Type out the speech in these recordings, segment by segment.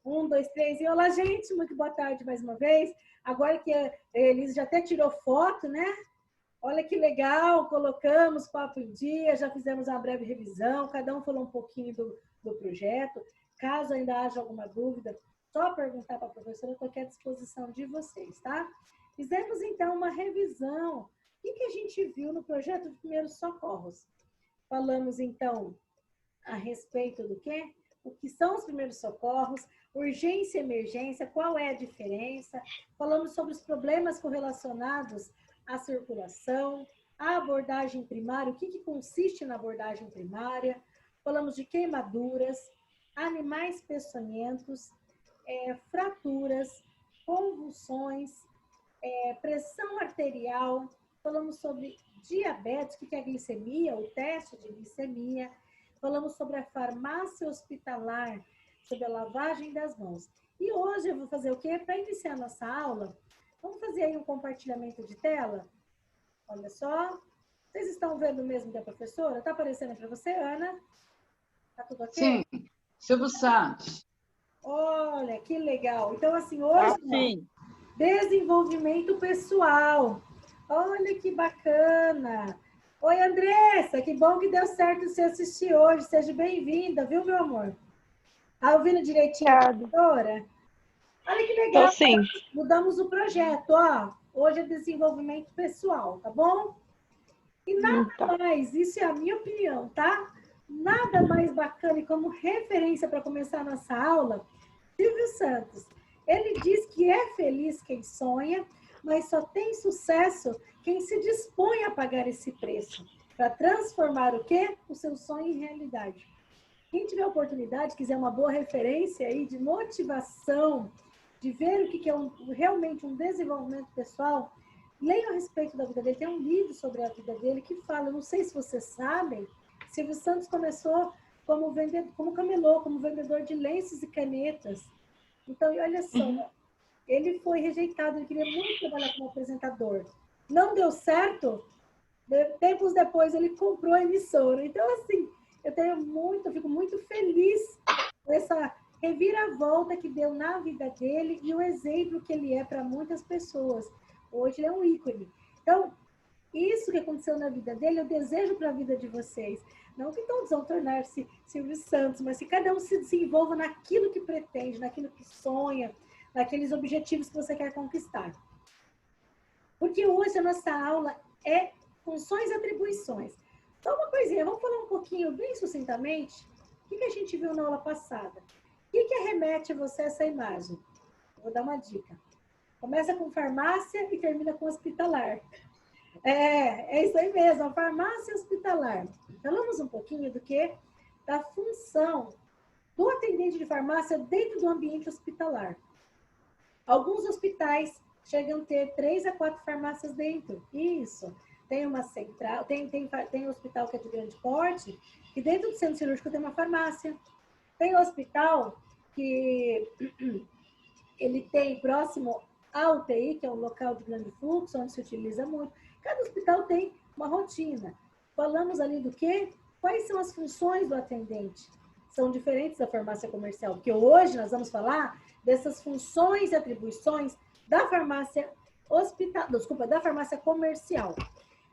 Um, dois, três. E olá, gente. Muito boa tarde mais uma vez. Agora que a Elise já até tirou foto, né? Olha que legal. Colocamos papo em dia, já fizemos uma breve revisão. Cada um falou um pouquinho do projeto. Caso ainda haja alguma dúvida, só perguntar para a professora, eu estou aqui à disposição de vocês, tá? Fizemos, então, uma revisão. O que a gente viu no projeto de primeiros socorros? Falamos, então, a respeito do quê? O que são os primeiros socorros, urgência e emergência, qual é a diferença? Falamos sobre os problemas correlacionados à circulação, a abordagem primária, o que consiste na abordagem primária. Falamos de queimaduras, animais peçonhentos, fraturas, convulsões, pressão arterial. Falamos sobre diabetes, o que é a glicemia, o teste de glicemia. Falamos sobre a farmácia hospitalar, sobre a lavagem das mãos. E hoje eu vou fazer o quê? Para iniciar a nossa aula, vamos fazer aí um compartilhamento de tela. Olha só. Vocês estão vendo mesmo da professora? Está aparecendo para você, Ana? Está tudo ok? Sim. Silvio Santos. Olha, que legal. Então, assim, hoje, desenvolvimento pessoal. Olha que bacana. Oi, Andressa, que bom que deu certo você assistir hoje. Seja bem-vinda, viu, meu amor? Tá ouvindo direitinho a professora? Olha que legal. Tô sim. Mudamos o projeto, ó. Hoje é desenvolvimento pessoal, tá bom? E nada mais, isso é a minha opinião, tá? Nada mais bacana e como referência para começar a nossa aula, Silvio Santos. Ele diz que é feliz quem sonha, mas só tem sucesso quem se dispõe a pagar esse preço para transformar o quê? O seu sonho em realidade. Quem tiver oportunidade, quiser uma boa referência aí de motivação, de ver o que é realmente um desenvolvimento pessoal, leia a respeito da vida dele. Tem um livro sobre a vida dele que fala, não sei se vocês sabem, Silvio Santos começou como camelô, como vendedor de lenços e canetas. Então, olha só, ele foi rejeitado, ele queria muito trabalhar como apresentador. Não deu certo, tempos depois ele comprou a emissora. Então, assim, eu fico muito feliz com essa reviravolta que deu na vida dele e o exemplo que ele é para muitas pessoas. Hoje ele é um ícone. Então, isso que aconteceu na vida dele, eu desejo para a vida de vocês. Não que todos vão tornar-se Silvio Santos, mas que cada um se desenvolva naquilo que pretende, naquilo que sonha, naqueles objetivos que você quer conquistar. Porque hoje a nossa aula é funções e atribuições. Só uma coisinha, vamos falar um pouquinho, bem sucintamente, o que a gente viu na aula passada. O que remete a você essa imagem? Vou dar uma dica. Começa com farmácia e termina com hospitalar. É isso aí mesmo, a farmácia hospitalar. Falamos um pouquinho do que? Da função do atendente de farmácia dentro do ambiente hospitalar. Alguns hospitais chegam a ter 3 a 4 farmácias dentro. Isso. Tem uma central, tem um hospital que é de grande porte, que dentro do centro cirúrgico tem uma farmácia. Tem um hospital que ele tem próximo à UTI, que é um local de grande fluxo, onde se utiliza muito. Cada hospital tem uma rotina. Falamos ali do quê? Quais são as funções do atendente? São diferentes da farmácia comercial, porque hoje nós vamos falar dessas funções e atribuições da farmácia da farmácia comercial.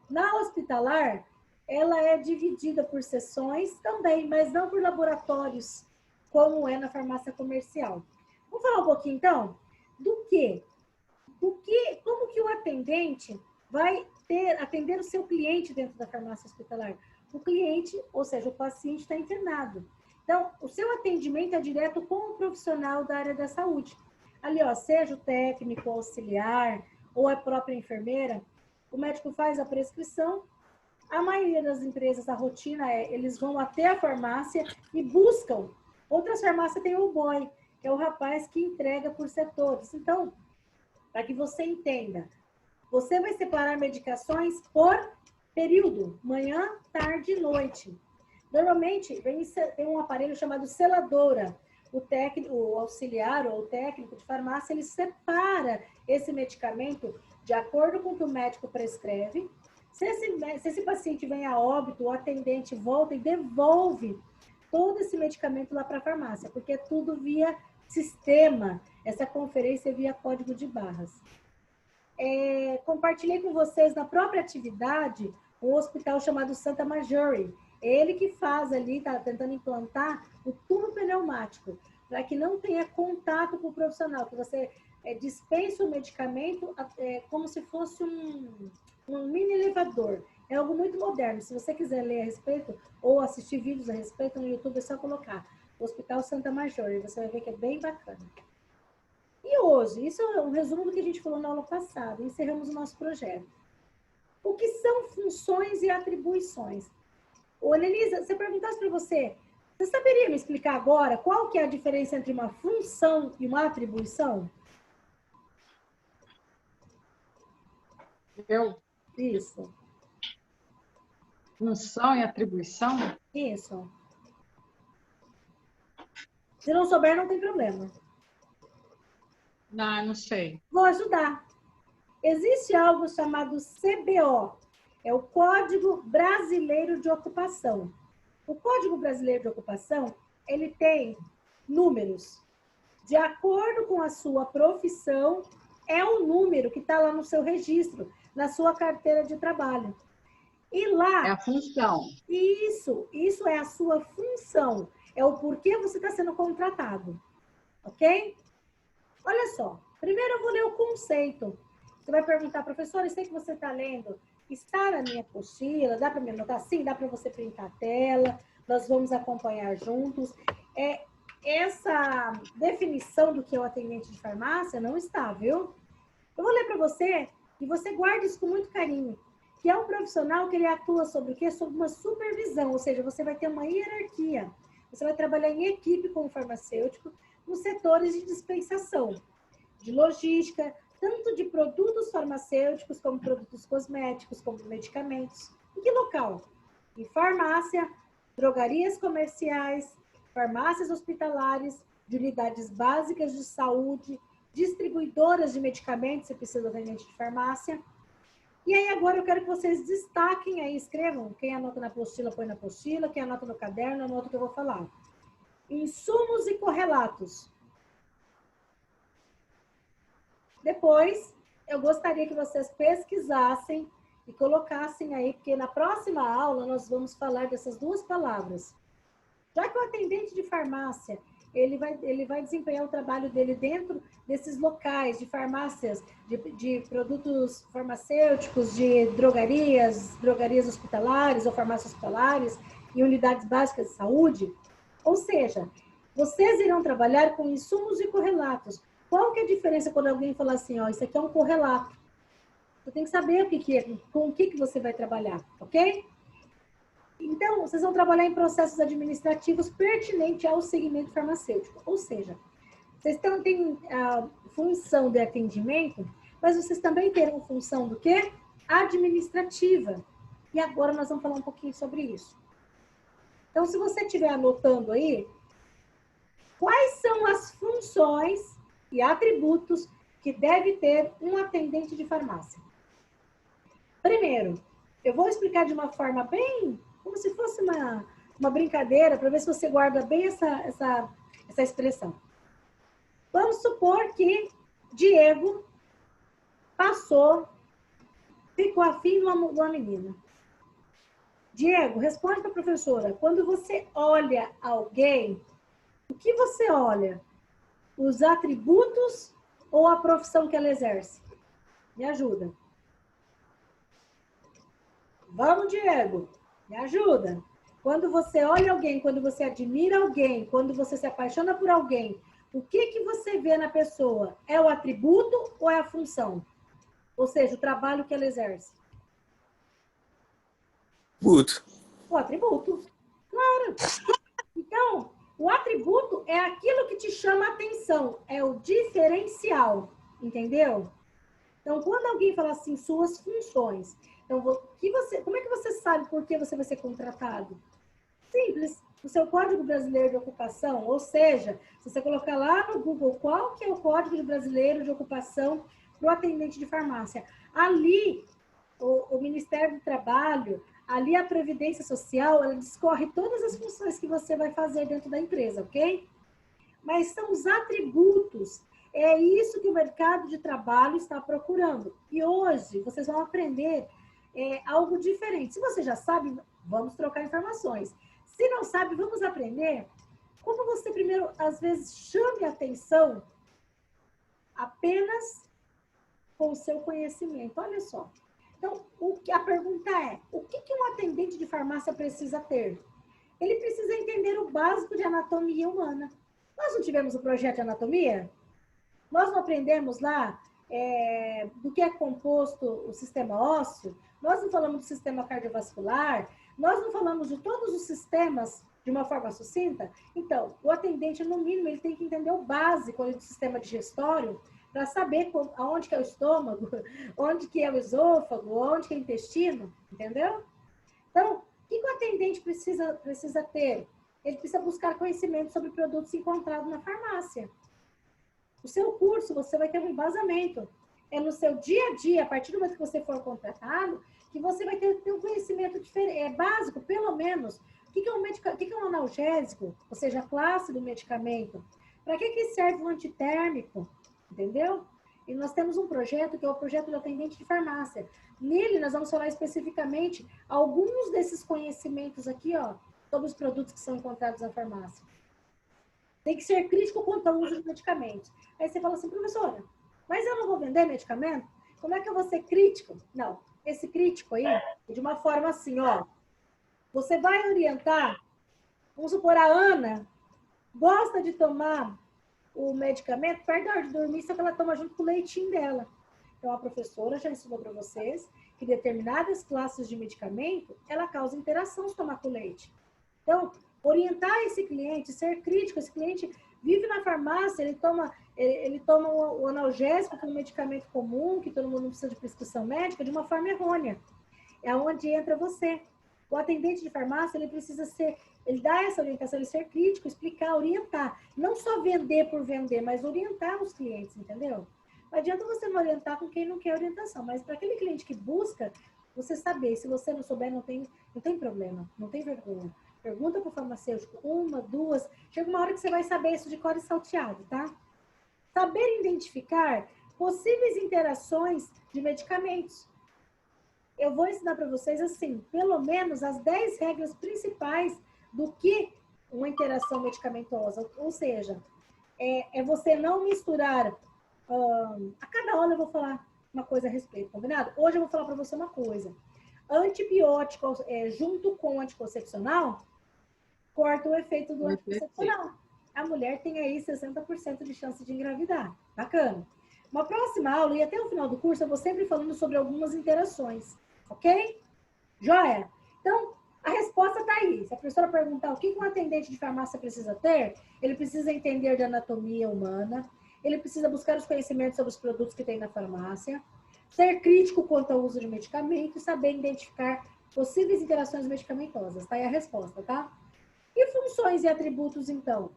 Na hospitalar, ela é dividida por seções também, mas não por laboratórios, como é na farmácia comercial. Vamos falar um pouquinho, então, como que o atendente vai atender o seu cliente dentro da farmácia hospitalar? O cliente, ou seja, o paciente está internado. Então, o seu atendimento é direto com o profissional da área da saúde. Ali, ó, seja o técnico, o auxiliar ou a própria enfermeira, o médico faz a prescrição. A maioria das empresas, a rotina eles vão até a farmácia e buscam. Outras farmácias têm o boy, que é o rapaz que entrega por setores. Então, para que você entenda, você vai separar medicações por período, manhã, tarde e noite. Normalmente, tem um aparelho chamado seladora. O auxiliar ou o técnico de farmácia, ele separa esse medicamento de acordo com o que o médico prescreve. Se esse paciente vem a óbito, o atendente volta e devolve todo esse medicamento lá para a farmácia, porque é tudo via sistema, essa conferência via código de barras. Compartilhei com vocês na própria atividade um hospital chamado Santa Marjorie. Ele que faz ali, está tentando implantar o tubo pneumático, para que não tenha contato com o profissional, que você dispensa o medicamento como se fosse um mini elevador. É algo muito moderno. Se você quiser ler a respeito ou assistir vídeos a respeito no YouTube, é só colocar Hospital Santa Marjorie. Você vai ver que é bem bacana. E hoje, isso é um resumo do que a gente falou na aula passada. Encerramos o nosso projeto. O que são funções e atribuições? Ô, Lenisa, se eu perguntasse para você, você saberia me explicar agora qual que é a diferença entre uma função e uma atribuição? Isso. Função e atribuição? Isso. Se não souber, não tem problema. Não sei. Vou ajudar. Existe algo chamado CBO, é o Código Brasileiro de Ocupação. O Código Brasileiro de Ocupação, ele tem números. De acordo com a sua profissão, é um número que está lá no seu registro, na sua carteira de trabalho. E lá... É a função. Isso é a sua função. É o porquê você está sendo contratado. Ok? Olha só. Primeiro eu vou ler o conceito. Você vai perguntar, professora, eu sei que você está lendo. Está na minha apostila? Dá para me anotar? Sim, dá para você printar a tela. Nós vamos acompanhar juntos. Essa definição do que é o atendente de farmácia não está, viu? Eu vou ler para você e você guarde isso com muito carinho. Que é um profissional que ele atua sobre o quê? Sobre uma supervisão, ou seja, você vai ter uma hierarquia. Você vai trabalhar em equipe com o farmacêutico nos setores de dispensação, de logística, tanto de produtos farmacêuticos, como produtos cosméticos, como medicamentos. Em que local? Em farmácia, drogarias comerciais, farmácias hospitalares, de unidades básicas de saúde, distribuidoras de medicamentos, se precisa de atendente de farmácia. E aí agora eu quero que vocês destaquem aí, escrevam. Quem anota na apostila, põe na apostila. Quem anota no caderno, anota o que eu vou falar. Insumos e correlatos. Depois, eu gostaria que vocês pesquisassem e colocassem aí, porque na próxima aula nós vamos falar dessas duas palavras. Já que o atendente de farmácia, ele vai desempenhar o trabalho dele dentro desses locais de farmácias, de produtos farmacêuticos, de drogarias hospitalares ou farmácias hospitalares e unidades básicas de saúde. Ou seja, vocês irão trabalhar com insumos e correlatos. Qual que é a diferença quando alguém fala assim, ó, isso aqui é um correlato? Você tem que saber o que é, com o que você vai trabalhar, ok? Então, vocês vão trabalhar em processos administrativos pertinentes ao segmento farmacêutico. Ou seja, vocês têm a função de atendimento, mas vocês também terão função do quê? Administrativa. E agora nós vamos falar um pouquinho sobre isso. Então, se você estiver anotando aí, quais são as funções e atributos que deve ter um atendente de farmácia? Primeiro, eu vou explicar de uma forma bem... como se fosse uma brincadeira, para ver se você guarda bem essa expressão. Vamos supor que Diego ficou afim de uma menina. Diego, responde para a professora. Quando você olha alguém, o que você olha? Os atributos ou a profissão que ela exerce? Me ajuda. Vamos, Diego. Me ajuda. Quando você olha alguém, quando você admira alguém, quando você se apaixona por alguém, o que você vê na pessoa? É o atributo ou é a função? Ou seja, o trabalho que ela exerce? Atributo. O atributo. Claro. Então, o atributo é aquilo que te chama a atenção, é o diferencial, entendeu? Então, quando alguém fala assim, suas funções, então, como é que você sabe por que você vai ser contratado? Simples. O seu Código Brasileiro de Ocupação, ou seja, se você colocar lá no Google qual que é o Código Brasileiro de Ocupação para o atendente de farmácia, ali o Ministério do Trabalho, ali a Previdência Social, ela discorre todas as funções que você vai fazer dentro da empresa, ok? mas são os atributos. É isso que o mercado de trabalho está procurando. E hoje vocês vão aprender algo diferente. Se você já sabe, vamos trocar informações. Se não sabe, vamos aprender como você primeiro, às vezes, chame a atenção apenas com o seu conhecimento. Olha só. Então, a pergunta é, o que um atendente de farmácia precisa ter? Ele precisa entender o básico de anatomia humana. Nós não tivemos o projeto de anatomia? Nós não aprendemos lá do que é composto o sistema ósseo? Nós não falamos do sistema cardiovascular? Nós não falamos de todos os sistemas de uma forma sucinta? Então, o atendente, no mínimo, ele tem que entender o básico do sistema digestório para saber aonde que é o estômago, onde que é o esôfago, onde que é o intestino, entendeu? Então, o que o atendente precisa ter? Ele precisa buscar conhecimento sobre produtos encontrados na farmácia. O seu curso, você vai ter um embasamento. É no seu dia a dia, a partir do momento que você for contratado, que você vai ter um conhecimento básico, pelo menos. O que é um analgésico? Ou seja, a classe do medicamento. Para que serve um antitérmico? Entendeu? E nós temos um projeto, que é o projeto do atendente de farmácia. Nele, nós vamos falar especificamente alguns desses conhecimentos aqui, ó, sobre os produtos que são encontrados na farmácia. Tem que ser crítico quanto ao uso de medicamentos. Aí você fala assim, professora, mas eu não vou vender medicamento? Como é que eu vou ser crítico? Não, esse crítico aí, de uma forma assim, ó, você vai orientar, vamos supor, a Ana gosta de tomar o medicamento perto da hora de dormir, só que ela toma junto com o leitinho dela. Então, a professora já ensinou para vocês que determinadas classes de medicamento, ela causa interação se tomar com leite. Então, orientar esse cliente, ser crítico, esse cliente vive na farmácia, ele toma o analgésico, que é um medicamento comum, que todo mundo precisa de prescrição médica, de uma forma errônea. É onde entra você. O atendente de farmácia, ele dá essa orientação, ele ser crítico, explicar, orientar. Não só vender por vender, mas orientar os clientes, entendeu? Não adianta você não orientar com quem não quer orientação, mas para aquele cliente que busca, você saber. Se você não souber, não tem problema, não tem vergonha. Pergunta para o farmacêutico, 1, 2, chega uma hora que você vai saber isso de cor e salteado, tá? Saber identificar possíveis interações de medicamentos. Eu vou ensinar para vocês, assim, pelo menos as 10 regras principais do que uma interação medicamentosa. Ou seja, é você não misturar... a cada hora eu vou falar uma coisa a respeito, combinado? Hoje eu vou falar para você uma coisa. Antibiótico junto com anticoncepcional corta o efeito do anticoncepcional. A mulher tem aí 60% de chance de engravidar. Bacana. Uma próxima aula, e até o final do curso, eu vou sempre falando sobre algumas interações. Ok? Joia? Então, a resposta está aí. Se a professora perguntar o que um atendente de farmácia precisa ter, ele precisa entender de anatomia humana, ele precisa buscar os conhecimentos sobre os produtos que tem na farmácia, ser crítico quanto ao uso de medicamentos e saber identificar possíveis interações medicamentosas. Está aí a resposta, tá? E funções e atributos, então?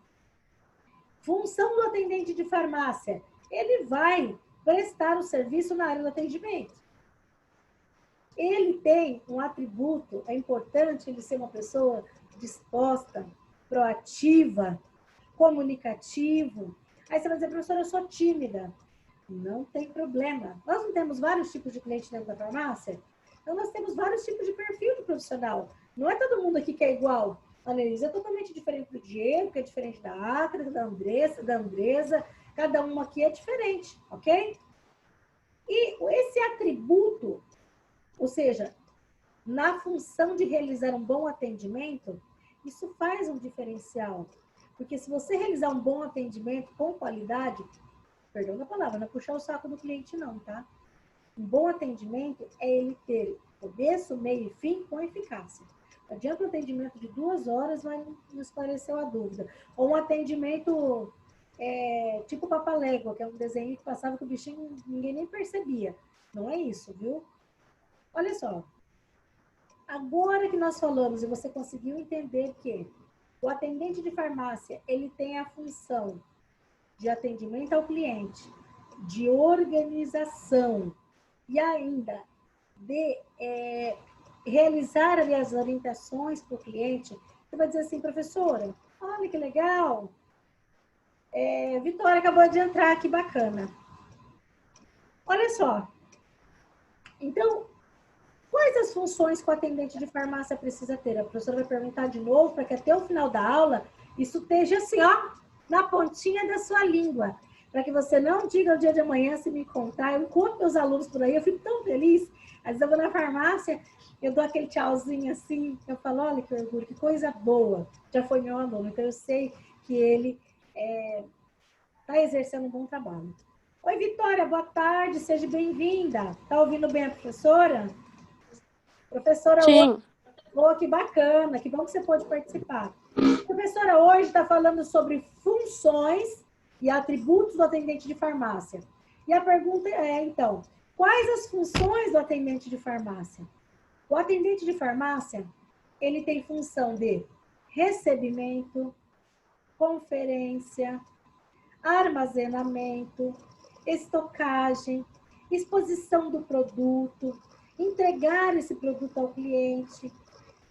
Função do atendente de farmácia. Ele vai prestar o serviço na área do atendimento. Ele tem um atributo, é importante ele ser uma pessoa disposta, proativa, comunicativo. Aí você vai dizer, professora, eu sou tímida. Não tem problema. Nós não temos vários tipos de cliente dentro da farmácia? Então, nós temos vários tipos de perfil de profissional. Não é todo mundo aqui que é igual. A Annelise é totalmente diferente do Diego, que é diferente da Acra, da Andresa. Cada um aqui é diferente, ok? E esse atributo, ou seja, na função de realizar um bom atendimento, isso faz um diferencial. Porque se você realizar um bom atendimento com qualidade, perdão da palavra, não é puxar o saco do cliente não, tá? Um bom atendimento é ele ter começo, meio e fim com eficácia. Não adianta um atendimento de 2 horas, mas não esclareceu a dúvida. Ou um atendimento tipo Papalégua, que é um desenho que passava que o bichinho ninguém nem percebia. Não é isso, viu? Olha só. Agora que nós falamos e você conseguiu entender que o atendente de farmácia, ele tem a função de atendimento ao cliente, de organização e ainda de realizar ali as orientações para o cliente. Você vai dizer assim, professora, olha que legal, Vitória acabou de entrar, que bacana. Olha só. Então, quais as funções que o atendente de farmácia precisa ter? A professora vai perguntar de novo, para que até o final da aula isso esteja assim, ó, na pontinha da sua língua. Para que você não diga no dia de amanhã, se me encontrar. Eu encontro meus alunos por aí, eu fico tão feliz. Às vezes eu vou na farmácia, eu dou aquele tchauzinho assim, eu falo, olha que orgulho, que coisa boa. Já foi meu aluno, então eu sei que ele está exercendo um bom trabalho. Oi, Vitória, boa tarde, seja bem-vinda. Está ouvindo bem a professora? Professora, hoje, Sim. oh, que bacana, que bom que você pôde participar. A professora hoje está falando sobre funções e atributos do atendente de farmácia. E a pergunta é, então, quais as funções do atendente de farmácia? O atendente de farmácia, ele tem função de recebimento, conferência, armazenamento, estocagem, exposição do produto, entregar esse produto ao cliente,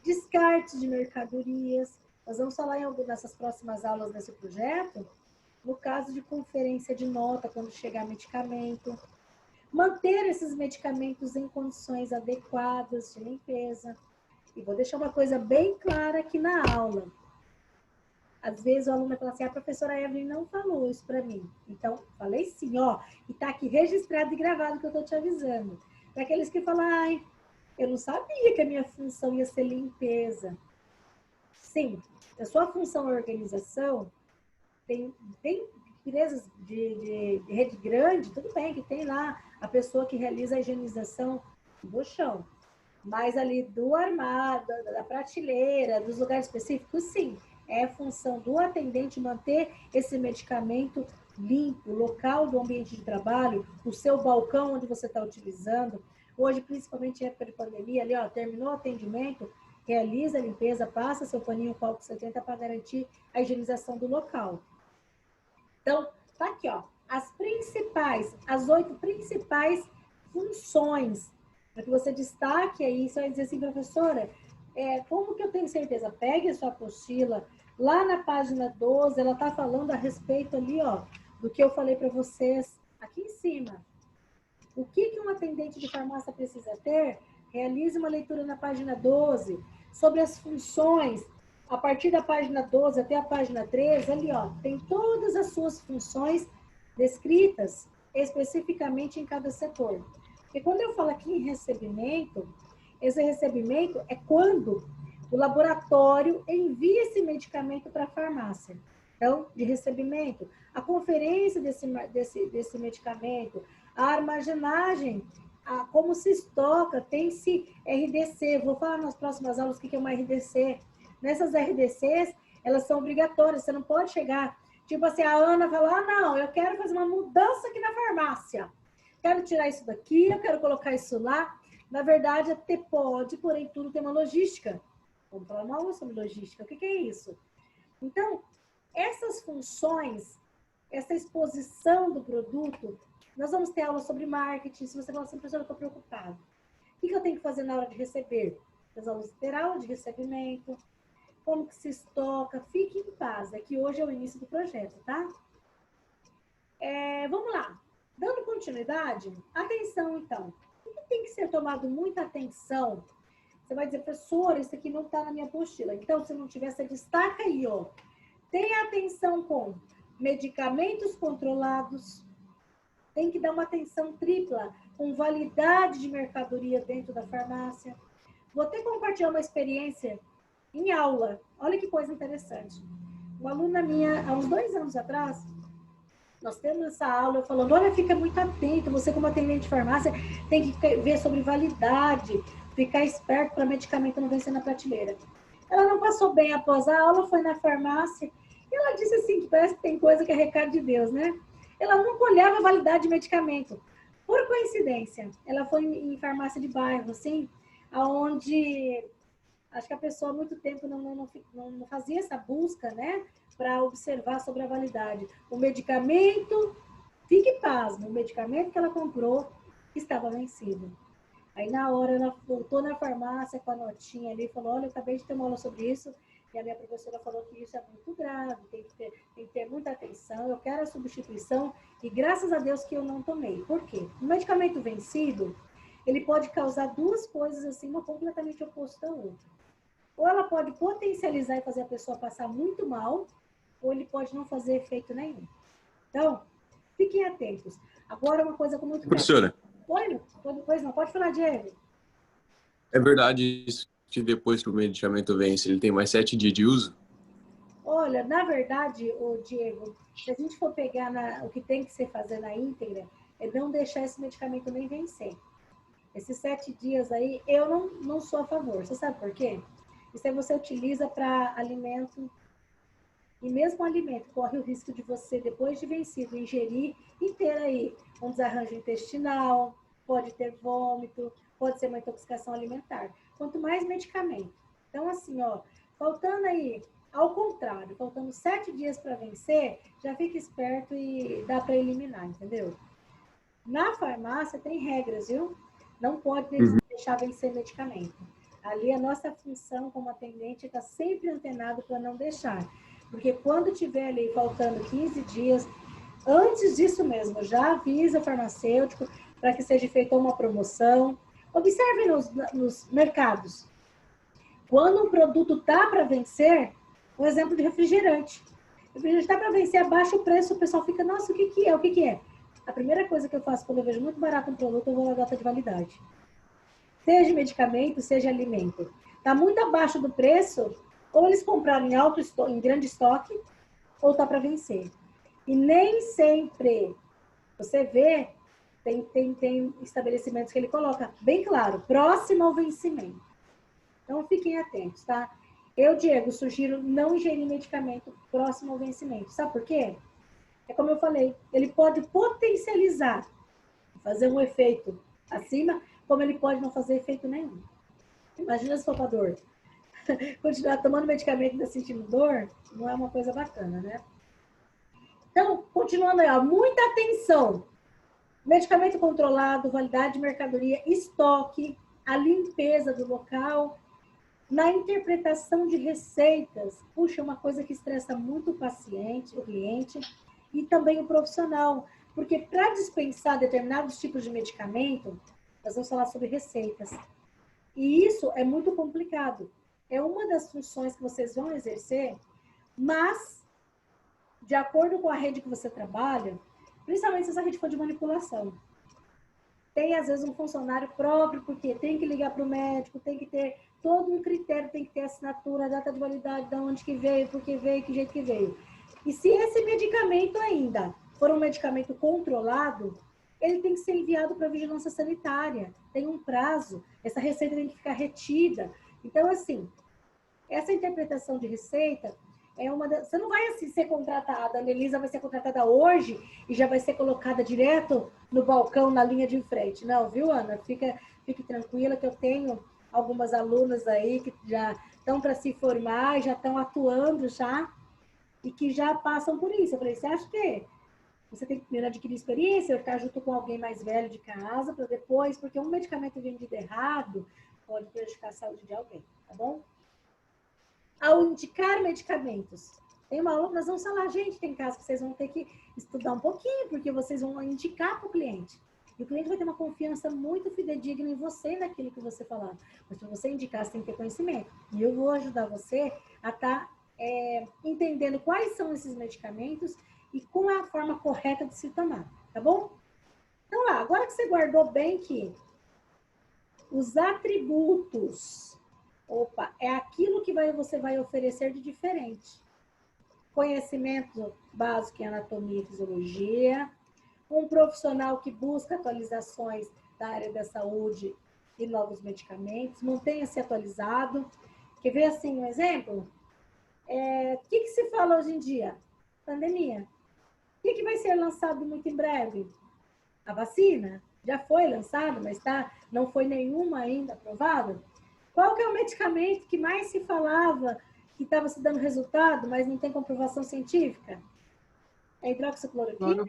descarte de mercadorias. Nós vamos falar nessas próximas aulas desse projeto, no caso de conferência de nota, quando chegar medicamento, manter esses medicamentos em condições adequadas de limpeza. E vou deixar uma coisa bem clara aqui na aula. Às vezes o aluno fala assim, a professora Evelyn não falou isso para mim. Então, falei sim, ó, e tá aqui registrado e gravado que eu tô te avisando. Para aqueles que falam, ai, eu não sabia que a minha função ia ser limpeza. Sim, a sua função é organização, tem empresas de rede grande, tudo bem, que tem lá a pessoa que realiza a higienização do chão. Mas ali do armário, da prateleira, dos lugares específicos, sim. É função do atendente manter esse medicamento limpo, o local do ambiente de trabalho, o seu balcão onde você está utilizando. Hoje, principalmente em época de pandemia, ali, ó, terminou o atendimento, realiza a limpeza, passa seu paninho com álcool 70 para garantir a higienização do local. Então, tá aqui, ó, as 8 principais funções, para que você destaque aí, você vai dizer assim, professora, como que eu tenho certeza? Pegue a sua apostila, lá na página 12, ela tá falando a respeito ali, ó, do que eu falei para vocês aqui em cima. O que um atendente de farmácia precisa ter? Realize uma leitura na página 12 sobre as funções. A partir da página 12 até a página 13, ali, ó, tem todas as suas funções descritas especificamente em cada setor. Porque quando eu falo aqui em recebimento, esse recebimento é quando o laboratório envia esse medicamento para a farmácia. Então, de recebimento, a conferência desse medicamento, a armazenagem, como se estoca, tem-se RDC. Vou falar nas próximas aulas o que é uma RDC. Nessas RDCs, elas são obrigatórias, você não pode chegar, tipo assim, a Ana fala, não, eu quero fazer uma mudança aqui na farmácia. Quero tirar isso daqui, eu quero colocar isso lá. Na verdade, até pode, porém, tudo tem uma logística. Vamos falar uma aula sobre logística. O que é isso? Então, essas funções, essa exposição do produto, nós vamos ter aula sobre marketing. Se você fala assim, professora, eu estou preocupado. O que eu tenho que fazer na hora de receber? Nós vamos ter aula de recebimento, como que se estoca. Fique em paz, é que hoje é o início do projeto, tá? Vamos lá. Dando continuidade, atenção, então. O que tem que ser tomado muita atenção? Você vai dizer, professora, isso aqui não está na minha apostila. Então, se não tiver, você destaca aí, ó. Tenha atenção com medicamentos controlados. Tem que dar uma atenção tripla com validade de mercadoria dentro da farmácia. Vou até compartilhar uma experiência em aula. Olha que coisa interessante. Uma aluna minha, há uns 2 anos atrás, nós temos essa aula falando, olha, fica muito atento, você como atendente de farmácia tem que ver sobre validade, ficar esperto para medicamento não vencer na prateleira. Ela não passou bem após a aula, foi na farmácia, e ela disse assim, que parece que tem coisa que é recado de Deus, né? Ela nunca olhava a validade de medicamento. Por coincidência, ela foi em farmácia de bairro, assim, aonde acho que a pessoa há muito tempo não fazia essa busca, né? Para observar sobre a validade. O medicamento, fique pasmo, o medicamento que ela comprou estava vencido. Aí, na hora, ela voltou na farmácia com a notinha ali e falou, olha, eu acabei de ter uma aula sobre isso, E a minha professora falou que isso é muito grave, tem que ter muita atenção. Eu quero a substituição e graças a Deus que eu não tomei. Por quê? O medicamento vencido, ele pode causar duas coisas assim, uma completamente oposta à outra. Ou ela pode potencializar e fazer a pessoa passar muito mal, ou ele pode não fazer efeito nenhum. Então, fiquem atentos. Agora, uma coisa com muito Professora, Pois não, pode falar, Diego. é verdade isso que depois que o medicamento vence, ele tem mais 7 dias de uso? Olha, na verdade, o Diego, se a gente for pegar o que tem que ser fazer na íntegra, é não deixar esse medicamento nem vencer. Esses 7 dias aí, eu não sou a favor. Você sabe por quê? Isso aí você utiliza para alimento, e mesmo o alimento corre o risco de você, depois de vencido, ingerir e ter aí um desarranjo intestinal, pode ter vômito, pode ser uma intoxicação alimentar. Quanto mais medicamento. Então, assim, ó, faltando aí, ao contrário, faltando 7 dias para vencer, já fica esperto e dá para eliminar, entendeu? Na farmácia tem regras, viu? Não pode deixar vencer medicamento. Ali a nossa função como atendente está sempre antenado para não deixar. Porque quando tiver ali faltando 15 dias, antes disso mesmo, já avisa o farmacêutico para que seja feita uma promoção. Observem nos mercados. Quando um produto está para vencer, um exemplo de refrigerante. O refrigerante está para vencer, abaixa o preço, o pessoal fica, nossa, o que que é? O que que é? A primeira coisa que eu faço quando eu vejo muito barato um produto, eu vou na data de validade. Seja medicamento, seja alimento. Está muito abaixo do preço, ou eles compraram em alto estoque, em grande estoque, ou está para vencer. E nem sempre, você vê, tem estabelecimentos que ele coloca bem claro, próximo ao vencimento. Então, fiquem atentos, tá? Eu, Diego, sugiro não ingerir medicamento próximo ao vencimento. Sabe por quê? É como eu falei, ele pode potencializar, fazer um efeito acima, como ele pode não fazer efeito nenhum. Imagina se for para dor. Continuar tomando medicamento e ainda sentindo dor, não é uma coisa bacana, né? Então, continuando aí, ó, muita atenção. Medicamento controlado, validade de mercadoria, estoque, a limpeza do local, na interpretação de receitas. Puxa, é uma coisa que estressa muito o paciente, o cliente, e também o profissional. Porque para dispensar determinados tipos de medicamento, nós vamos falar sobre receitas. E isso é muito complicado. É uma das funções que vocês vão exercer, mas, de acordo com a rede que você trabalha, principalmente se essa rede for de manipulação, tem, às vezes, um funcionário próprio, porque tem que ligar para o médico, tem que ter todo um critério, tem que ter assinatura, data de validade, de onde que veio, por que veio, que jeito que veio. E se esse medicamento ainda for um medicamento controlado, ele tem que ser enviado para a vigilância sanitária. Tem um prazo, essa receita tem que ficar retida. Então, assim, essa interpretação de receita é uma das... Você não vai assim ser contratada, a Anelisa vai ser contratada hoje e já vai ser colocada direto no balcão, na linha de frente. Não, viu, Ana? Fique tranquila que eu tenho algumas alunas aí que já estão para se formar, já estão atuando já e que já passam por isso. Eu falei, você acha que você tem que primeiro adquirir experiência, ficar junto com alguém mais velho de casa, para depois, porque um medicamento vendido errado pode prejudicar a saúde de alguém, tá bom? Ao indicar medicamentos, tem uma aula, nós vamos falar, gente, tem casos que vocês vão ter que estudar um pouquinho, porque vocês vão indicar para o cliente. E o cliente vai ter uma confiança muito fidedigna em você e naquilo que você falar. Mas para você indicar, você tem que ter conhecimento. E eu vou ajudar você a estar entendendo quais são esses medicamentos e qual é a forma correta de se tomar, tá bom? Então, lá, agora que você guardou bem que os atributos, é aquilo que você vai oferecer de diferente. Conhecimento básico em anatomia e fisiologia, um profissional que busca atualizações da área da saúde e novos medicamentos, mantenha-se atualizado. Quer ver assim um exemplo? O que se fala hoje em dia? Pandemia. O que vai ser lançado muito em breve? A vacina? Já foi lançada, mas não foi nenhuma ainda aprovada? Qual que é o medicamento que mais se falava que estava se dando resultado, mas não tem comprovação científica? É hidroxicloroquina?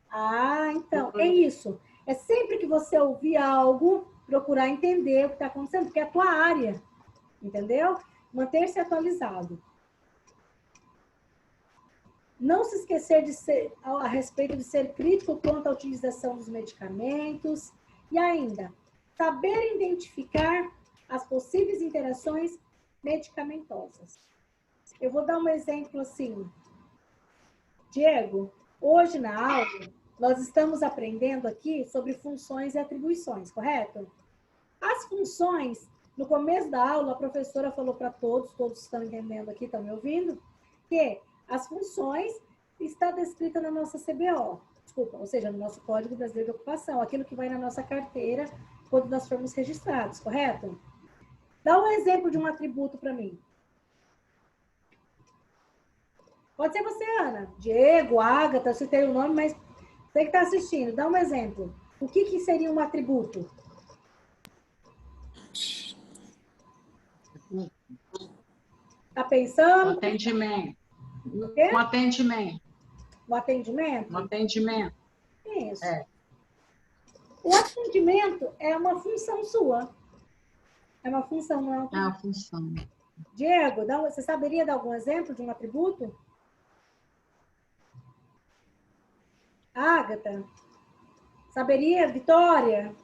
Ah, então, é isso. É sempre que você ouvir algo, procurar entender o que está acontecendo, porque é a tua área, entendeu? Manter-se atualizado. Não se esquecer a respeito de ser crítico quanto à utilização dos medicamentos. E ainda, saber identificar as possíveis interações medicamentosas. Eu vou dar um exemplo assim. Diego, hoje na aula, nós estamos aprendendo aqui sobre funções e atribuições, correto? As funções, no começo da aula, a professora falou para todos estão entendendo aqui, estão me ouvindo, que as funções está descrita na nossa CBO, ou seja, no nosso Código Brasileiro de Ocupação, aquilo que vai na nossa carteira quando nós formos registrados, correto? Dá um exemplo de um atributo para mim. Pode ser você, Ana. Diego, Agatha, eu citei o nome, mas você que está assistindo, dá um exemplo. O que seria um atributo? Está pensando? Atendimento. O quê? Um atendimento. O atendimento? Um atendimento. Isso. É. O atendimento é uma função sua. É uma função, não é? É a função. Diego, você saberia dar algum exemplo de um atributo? Ágata? Saberia? Vitória?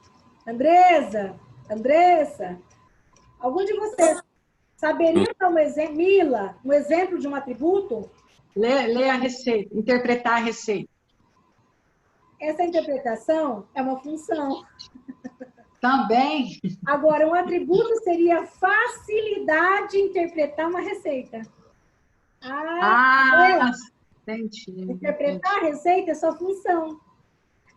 Andresa? Andressa? Algum de vocês saberia dar um exemplo? Mila, um exemplo de um atributo? Ler a receita, interpretar a receita. Essa interpretação é uma função. Também. Agora, um atributo seria facilidade em interpretar uma receita. Entendi. Interpretar a receita é sua função.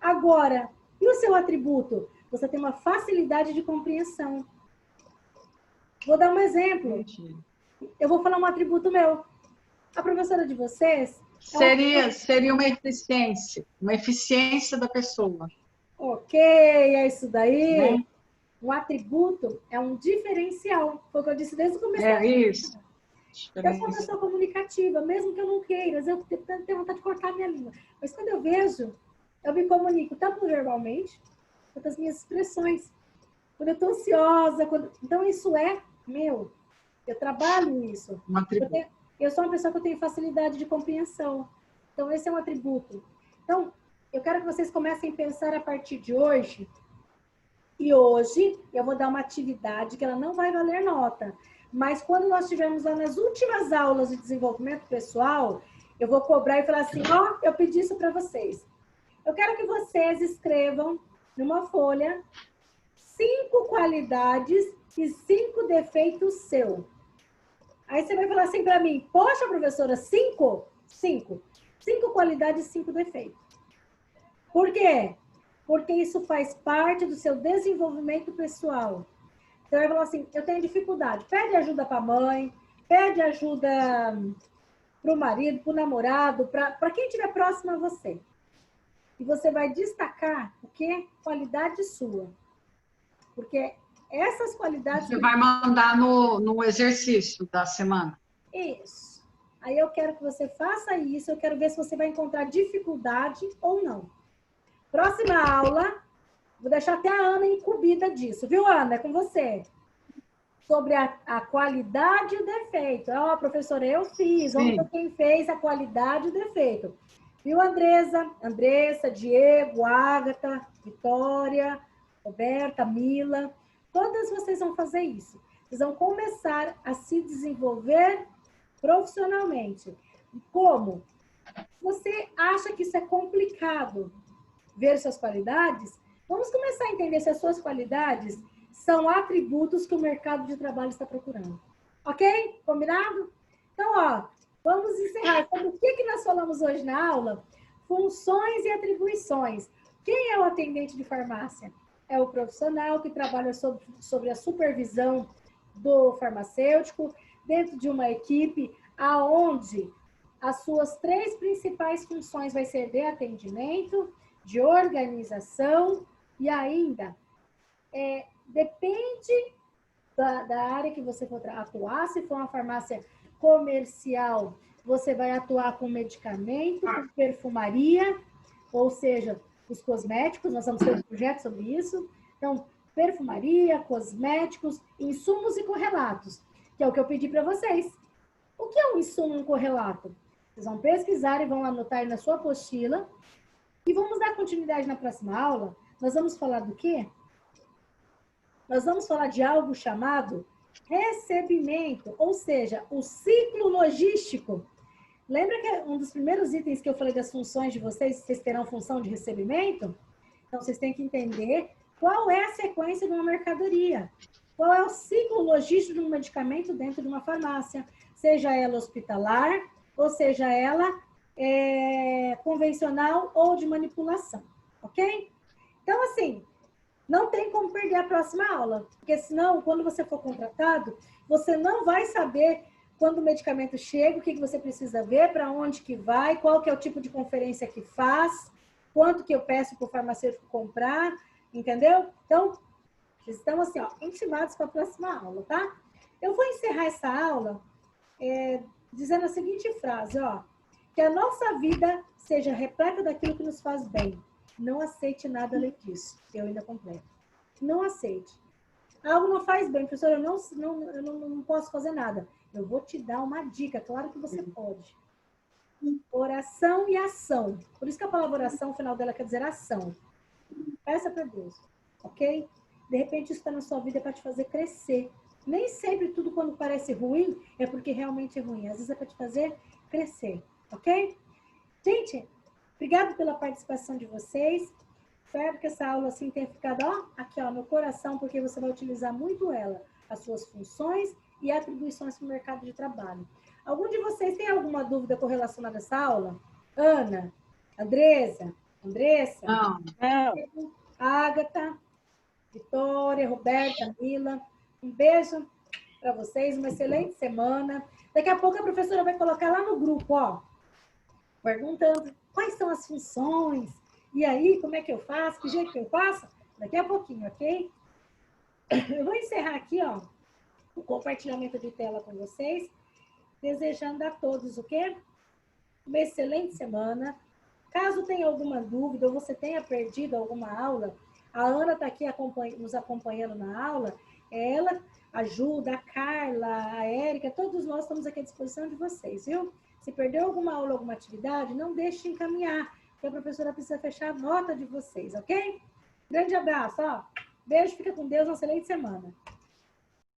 Agora, e o seu atributo? Você tem uma facilidade de compreensão. Vou dar um exemplo. Entendi. Eu vou falar um atributo meu. A professora de vocês... Seria uma eficiência da pessoa. Ok, é isso daí. Né? Um atributo é um diferencial. Foi o que eu disse desde o começo. É isso. Eu sou uma pessoa comunicativa, mesmo que eu não queira. Eu tenho vontade de cortar a minha língua. Mas quando eu vejo, eu me comunico tanto verbalmente, quanto as minhas expressões. Quando eu estou ansiosa, então isso é meu. Eu trabalho isso. Um atributo. Eu sou uma pessoa que eu tenho facilidade de compreensão. Então, esse é um atributo. Então, eu quero que vocês comecem a pensar a partir de hoje. E hoje, eu vou dar uma atividade que ela não vai valer nota. Mas quando nós estivermos lá nas últimas aulas de desenvolvimento pessoal, eu vou cobrar e falar assim, eu pedi isso para vocês. Eu quero que vocês escrevam numa folha 5 qualidades e 5 defeitos seu. Aí você vai falar assim para mim, poxa, professora, 5? 5. 5 qualidades e 5 defeitos. Por quê? Porque isso faz parte do seu desenvolvimento pessoal. Você vai falar assim, eu tenho dificuldade. Pede ajuda para a mãe, pede ajuda para o marido, para o namorado, para quem estiver próximo a você. E você vai destacar o quê? Qualidade sua. Porque essas qualidades... Você vai mandar no exercício da semana. Isso. Aí eu quero que você faça isso, eu quero ver se você vai encontrar dificuldade ou não. Próxima aula, vou deixar até a Ana incumbida disso, viu, Ana? É com você. Sobre a qualidade e o defeito. Professora, eu fiz. Vamos ver quem fez a qualidade e o defeito. Viu, Andressa, Diego, Agatha, Vitória, Roberta, Mila. Todas vocês vão fazer isso. Vocês vão começar a se desenvolver profissionalmente. Como? Você acha que isso é complicado? Ver suas qualidades? Vamos começar a entender se as suas qualidades são atributos que o mercado de trabalho está procurando. Ok? Combinado? Então, vamos encerrar. Sobre o que nós falamos hoje na aula? Funções e atribuições. Quem é o atendente de farmácia? É o profissional que trabalha sobre a supervisão do farmacêutico, dentro de uma equipe aonde as suas 3 principais funções vai ser de atendimento, de organização e ainda depende da área que você for atuar. Se for uma farmácia comercial, você vai atuar com medicamento, com perfumaria, ou seja, os cosméticos, nós vamos ter um projeto sobre isso. Então, perfumaria, cosméticos, insumos e correlatos, que é o que eu pedi para vocês. O que é um insumo e um correlato? Vocês vão pesquisar e vão anotar na sua apostila. E vamos dar continuidade na próxima aula. Nós vamos falar do quê? Nós vamos falar de algo chamado recebimento, ou seja, o ciclo logístico. Lembra que um dos primeiros itens que eu falei das funções de vocês terão função de recebimento? Então, vocês têm que entender qual é a sequência de uma mercadoria. Qual é o ciclo logístico de um medicamento dentro de uma farmácia, seja ela hospitalar, ou seja ela convencional ou de manipulação, ok? Então, assim, não tem como perder a próxima aula, porque senão, quando você for contratado, você não vai saber quando o medicamento chega, o que você precisa ver, para onde que vai, qual que é o tipo de conferência que faz, quanto que eu peço para o farmacêutico comprar, entendeu? Então, vocês estão assim, ó, intimados para a próxima aula, tá? Eu vou encerrar essa aula dizendo a seguinte frase, ó, que a nossa vida seja repleta daquilo que nos faz bem. Não aceite nada além disso. Eu ainda completo. Não aceite. Algo não faz bem, professor, eu não posso fazer nada. Eu vou te dar uma dica, claro que você pode. Oração e ação. Por isso que a palavra oração, o final dela quer dizer ação. Peça para Deus, ok? De repente isso está na sua vida para te fazer crescer. Nem sempre tudo quando parece ruim é porque realmente é ruim. Às vezes é para te fazer crescer, ok? Gente, obrigado pela participação de vocês. Espero que essa aula assim tenha ficado aqui no coração, porque você vai utilizar muito ela, as suas funções e atribuições para o mercado de trabalho. Algum de vocês tem alguma dúvida correlacionada a essa aula? Ana, Andressa? Não. Ágata, Vitória, Roberta, Mila. Um beijo para vocês, uma excelente semana. Daqui a pouco a professora vai colocar lá no grupo, ó, perguntando quais são as funções, e aí, como é que eu faço, que jeito que eu faço? Daqui a pouquinho, ok? Eu vou encerrar aqui, ó, o compartilhamento de tela com vocês, desejando a todos o quê? Uma excelente semana. Caso tenha alguma dúvida ou você tenha perdido alguma aula, a Ana está aqui nos acompanhando na aula, ela ajuda, a Carla, a Érica, todos nós estamos aqui à disposição de vocês, viu? Se perdeu alguma aula, alguma atividade, não deixe de encaminhar, porque a professora precisa fechar a nota de vocês, ok? Grande abraço, ó. Beijo, fica com Deus, uma excelente semana.